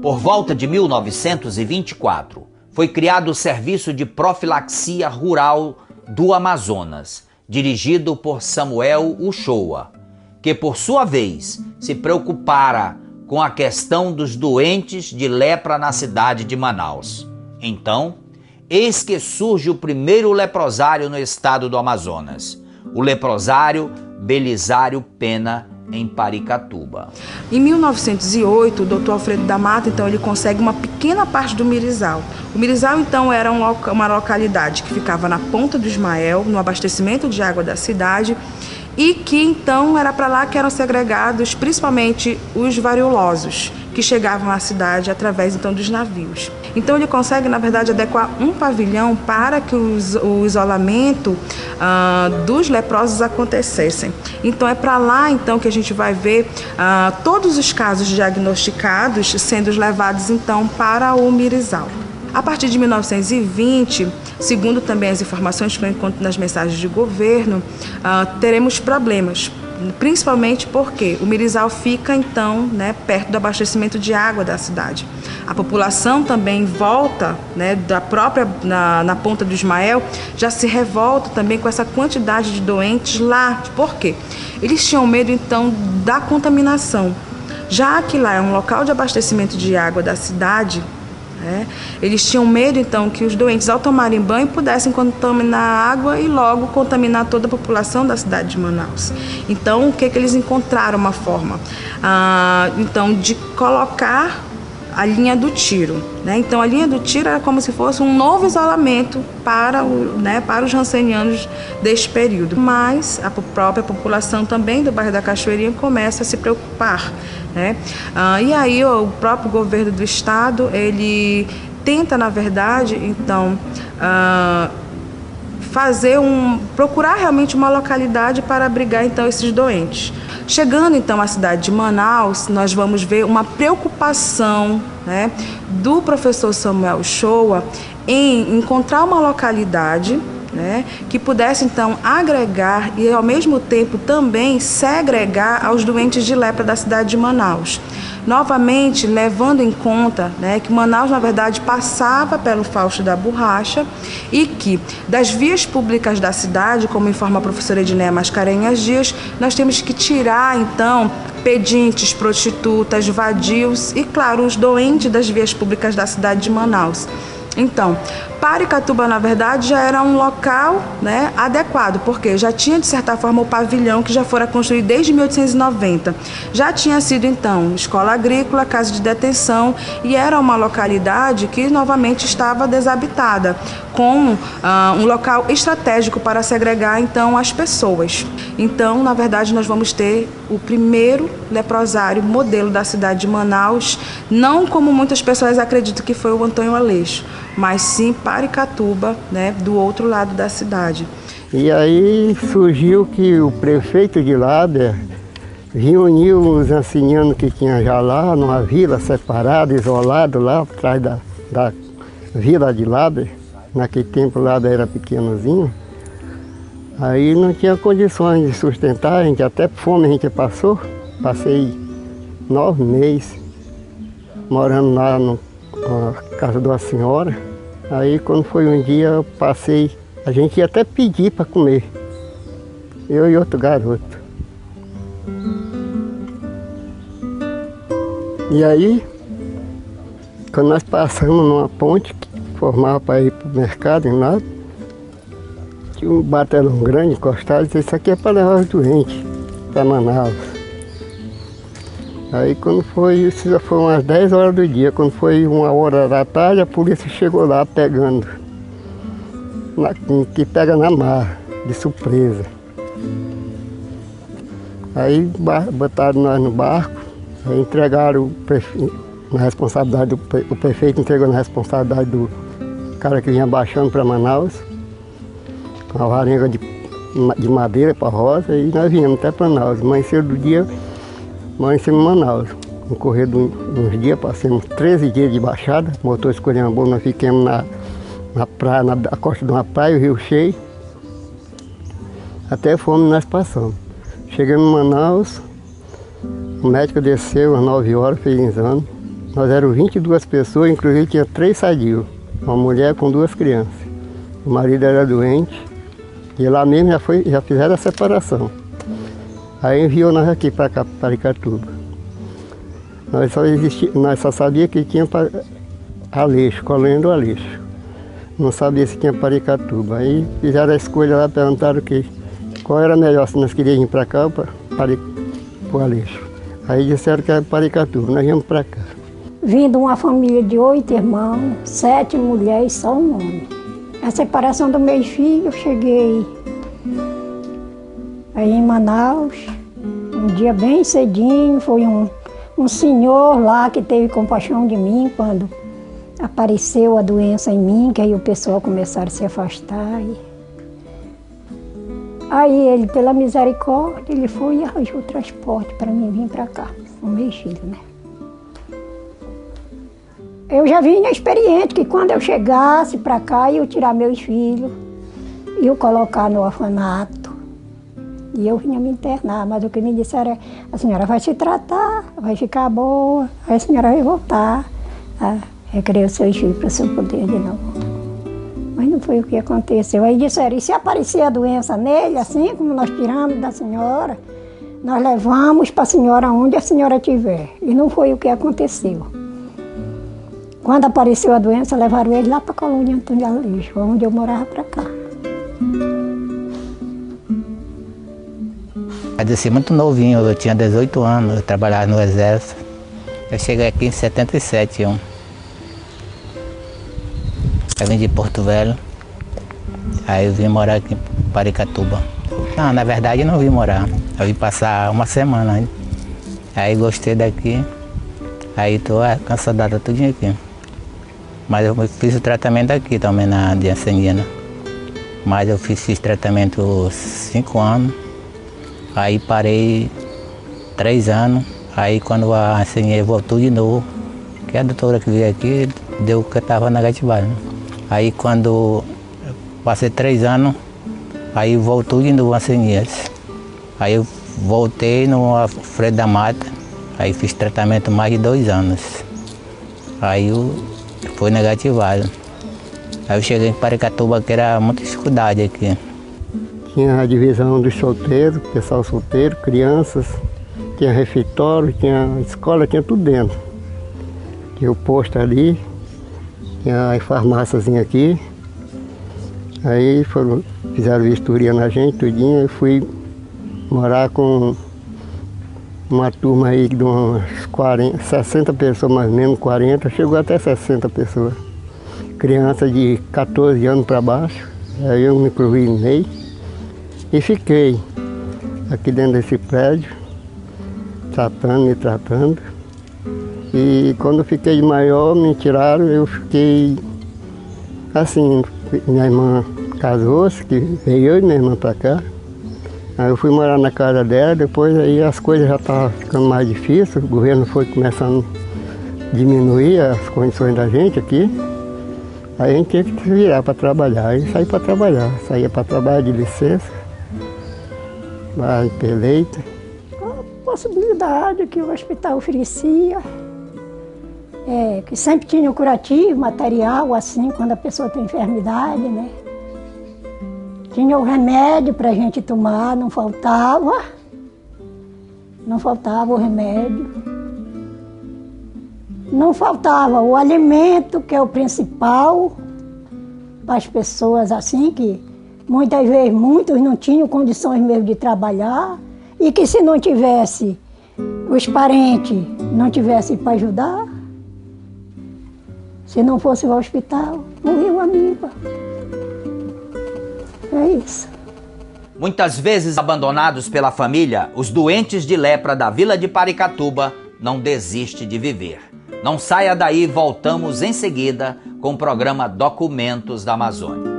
Por volta de 1924, foi criado o Serviço de Profilaxia Rural do Amazonas, dirigido por Samuel Uchoa, que por sua vez se preocupara com a questão dos doentes de lepra na cidade de Manaus. Então, eis que surge o primeiro leprosário no estado do Amazonas, o leprosário Belisário Pena, em Paricatuba. Em 1908, o Dr. Alfredo da Mata, então, ele consegue uma pequena parte do Mirizal. O Mirizal, então, era uma localidade que ficava na Ponta do Ismael, no abastecimento de água da cidade, e que, então, era para lá que eram segregados, principalmente, os variolosos, que chegavam à cidade através, então, dos navios. Então, ele consegue, na verdade, adequar um pavilhão para que o isolamento dos leprosos acontecessem. Então, é para lá, então, que a gente vai ver todos os casos diagnosticados sendo levados, então, para o Mirizal. A partir de 1920, segundo também as informações que eu encontro nas mensagens de governo, teremos problemas, principalmente porque o Mirizal fica, então, perto do abastecimento de água da cidade. A população também volta, da própria, na Ponta do Ismael, já se revolta também com essa quantidade de doentes lá. Por quê? Eles tinham medo, então, da contaminação. Já que lá é um local de abastecimento de água da cidade, eles tinham medo, então, que os doentes, ao tomarem banho, pudessem contaminar a água e logo contaminar toda a população da cidade de Manaus. Então, o que eles encontraram? Uma forma, então, de colocar a linha do tiro. Então, a linha do tiro era como se fosse um novo isolamento para os rancenianos deste período. Mas a própria população também do bairro da Cachoeirinha começa a se preocupar. E aí o próprio governo do estado, ele tenta, na verdade, então, procurar realmente uma localidade para abrigar, então, esses doentes. Chegando, então, à cidade de Manaus, nós vamos ver uma preocupação, do professor Samuel Uchoa em encontrar uma localidade, que pudesse, então, agregar e, ao mesmo tempo, também segregar aos doentes de lepra da cidade de Manaus. Novamente, levando em conta que Manaus, na verdade, passava pelo Fausto da Borracha e que, das vias públicas da cidade, como informa a professora Edneia Mascarenhas Dias, nós temos que tirar, então, pedintes, prostitutas, vadios e, claro, os doentes das vias públicas da cidade de Manaus. Então, Paricatuba, na verdade, já era um local adequado, porque já tinha, de certa forma, o pavilhão que já fora construído desde 1890. Já tinha sido, então, escola agrícola, casa de detenção, e era uma localidade que, novamente, estava desabitada, com um local estratégico para segregar, então, as pessoas. Então, na verdade, nós vamos ter o primeiro leprosário modelo da cidade de Manaus, não como muitas pessoas acreditam que foi o Antônio Aleixo, mas sim Paricatuba, do outro lado da cidade. E aí surgiu que o prefeito de Lábrea reuniu os ancianos que tinha já lá, numa vila separada, isolada, lá atrás da vila de Lábrea. Naquele tempo Lábrea era pequenozinho. Aí não tinha condições de sustentar, a gente até fome a gente passou. Passei 9 meses morando lá na casa de uma senhora. Aí quando foi um dia eu passei, a gente ia até pedir para comer, eu e outro garoto. E aí, quando nós passamos numa ponte que formava para ir para o mercado, em lá, tinha um batelão grande encostado, e disse, isso aqui é para levar os doentes para Manaus. Aí quando foi isso, já foi umas 10 horas do dia, quando foi 1h da tarde, a polícia chegou lá pegando, que pega na marra, de surpresa. Aí botaram nós no barco, aí entregaram na responsabilidade, o prefeito entregou na responsabilidade do cara que vinha baixando para Manaus, uma varenga de madeira para roça, e nós viemos até para Manaus. Amanheceu do dia, amanhecemos em Manaus. No correr de uns dias, passamos 13 dias de baixada, o motor escolhendo bom, nós ficamos na praia, na costa de uma praia, o rio cheio, até fome nós passamos. Chegamos em Manaus, o médico desceu às 9 horas, fez exame, Nós éramos 22 pessoas, inclusive tinha 3 sadios. Uma mulher com 2 crianças. O marido era doente e lá mesmo já fizeram a separação. Aí enviou nós aqui para cá, para Paracatuba. Nós só sabíamos que tinha Aleixo, Colônia do Aleixo. Não sabia se tinha Paracatuba. Aí fizeram a escolha lá, perguntaram qual era melhor, se nós queríamos ir para cá ou para o Aleixo. Aí disseram que era Paracatuba, nós viemos para cá. Vim de uma família de 8 irmãos, 7 mulheres, só um homem. A separação do meu filho, eu cheguei aí em Manaus, um dia bem cedinho, foi um senhor lá que teve compaixão de mim quando apareceu a doença em mim, que aí o pessoal começaram a se afastar. Aí ele, pela misericórdia, ele foi e arranjou o transporte para mim vir para cá, com meu filho, né? Eu já vinha experiente que quando eu chegasse para cá, eu tirar meus filhos, eu colocar no orfanato e eu vinha me internar. Mas o que me disseram é, a senhora vai se tratar, vai ficar boa, aí a senhora vai voltar a requerer os seus filhos para o seu poder de novo. Mas não foi o que aconteceu. Aí disseram, e se aparecer a doença nele, assim como nós tiramos da senhora, nós levamos para a senhora onde a senhora estiver. E não foi o que aconteceu. Quando apareceu a doença, levaram ele lá para a colônia Antônio Aleixo, onde eu morava para cá. Eu desci muito novinho, eu tinha 18 anos, eu trabalhava no Exército. Eu cheguei aqui em 77. Eu vim de Porto Velho, aí eu vim morar aqui em Paracatuba. Não, na verdade eu não vim morar, eu vim passar uma semana ainda. Aí gostei daqui, aí estou cansada tudinho aqui. Mas eu fiz o tratamento aqui também na Diancendina. Mas eu fiz tratamento 5 anos, aí parei 3 anos, aí quando a Diancendina voltou de novo, que a doutora que veio aqui deu que eu estava negativado. Aí quando passei 3 anos, aí voltou de novo a Diancendina. Aí eu voltei no Alfredo da Mata, aí fiz tratamento mais de 2 anos. Aí eu foi negativado. Aí eu cheguei em Paracatuba, que era muita dificuldade aqui. Tinha a divisão dos solteiros, pessoal solteiro, crianças, tinha refeitório, tinha escola, tinha tudo dentro. Tinha o posto ali, tinha a farmáciazinha aqui. Aí fizeram vistoria na gente, tudinho, eu fui morar com uma turma aí de umas 60 pessoas, mais ou menos 40, chegou até 60 pessoas. Criança de 14 anos para baixo, aí eu me provinei e fiquei aqui dentro desse prédio, me tratando. E quando eu fiquei maior, me tiraram, eu fiquei assim, minha irmã casou-se, que veio eu e minha irmã para cá. Aí eu fui morar na casa dela, depois aí as coisas já estavam ficando mais difíceis, o governo foi começando a diminuir as condições da gente aqui. Aí a gente tinha que se virar para trabalhar, aí saí para trabalhar, saía para trabalhar de licença, lá em Peleita. A possibilidade que o hospital oferecia, que sempre tinha um curativo, material, assim, quando a pessoa tem enfermidade, né? Tinha o remédio para a gente tomar, não faltava o remédio. Não faltava o alimento, que é o principal para as pessoas assim, que muitas vezes muitos não tinham condições mesmo de trabalhar e que se não tivesse os parentes, não tivessem para ajudar, se não fosse ao hospital, morreu a amiga. É isso. Muitas vezes abandonados pela família, os doentes de lepra da vila de Paracatuba não desistem de viver. Não saia daí, voltamos em seguida com o programa Documentos da Amazônia.